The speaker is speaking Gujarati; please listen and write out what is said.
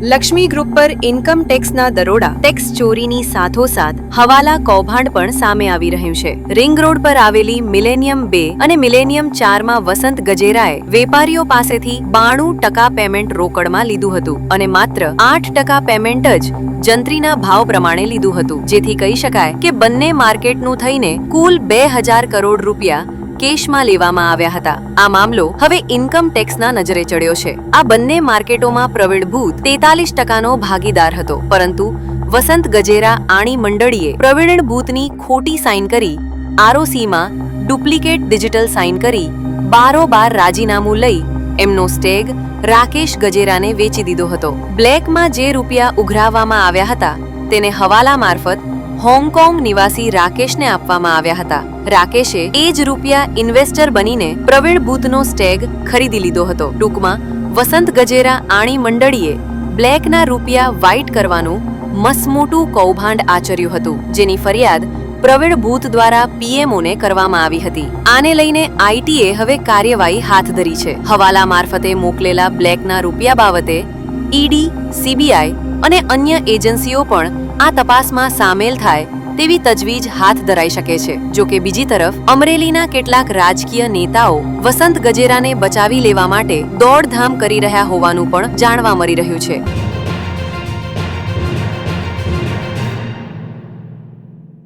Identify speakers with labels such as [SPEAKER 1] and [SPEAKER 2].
[SPEAKER 1] લક્ષ્મી ગ્રુપ પર ઇન્કમ ટેક્સના દરોડા, ટેક્સ ચોરીની સાથોસાથ હવાલા કૌભાંડ પણ સામે આવી રહ્યું છે. રિંગ રોડ પર આવેલી મિલેનિયમ 2 અને મિલેનિયમ 4 માં વસંત ગજેરાએ વેપારીઓ પાસેથી 92% પેમેન્ટ રોકડમાં લીધું હતું અને માત્ર 8% પેમેન્ટ જ જંત્રીના ભાવ પ્રમાણે લીધું હતું, જેથી કહી શકાય કે બંને માર્કેટનું થઈને કુલ 2000 કરોડ રૂપિયા કેશમાં લેવામાં આવ્યા હતા. આ મામલો હવે ઇન્કમ ટેક્સના નજરે ચડ્યો છે. આ બંને માર્કેટોમાં પ્રવીણ ભૂત 43%નો ભાગીદાર હતો, પરંતુ વસંત ગજેરા આણી મંડળીએ પ્રવીણ ભૂતની ખોટી સાઇન કરી આરઓસીમાં ડુપ્લિકેટ ડિજિટલ સાઇન કરી બારોબાર રાજીનામું લઈ એમનો સ્ટેગ રાકેશ ગજેરાને વેચી દીધો હતો. બ્લેકમાં જે રૂપિયા ઉઘરાવવામાં આવ્યા હતા તેને હવાલા મારફત હોંગકોંગ નિવાસી રાકેશને આપવામાં આવ્યા હતા. રાકેશે એ જ રૂપિયા ઇન્વેસ્ટર બનીને પ્રવીણ ભૂતનો સ્ટેગ ખરીદી લીધો હતો. ટૂંકમાં વસંત ગજેરા આણી મંડળીએ બ્લેકના રૂપિયા વ્હાઇટ કરવાનું મસમોટું કૌભાંડ આચર્યું હતું, જેની ફરિયાદ પ્રવીણ ભૂત દ્વારા પીએમઓને કરવામાં આવી હતી. આને લઈને આઈટીએ હવે કાર્યવાહી હાથ ધરી છે. હવાલા મારફતે મોકલેલા બ્લેકના રૂપિયા બાબતે ઈડી, સીબીઆઈ અને અન્ય એજન્સીઓ પણ આ તપાસમાં સામેલ થાય તેવી તજવીજ હાથ ધરાઈ શકે છે. જો કે બીજી તરફ અમરેલીના કેટલાક રાજકીય નેતાઓ વસંત ગજેરાને બચાવી લેવા માટે દોડધામ કરી રહ્યા હોવાનું પણ જાણવા મળી રહ્યું છે.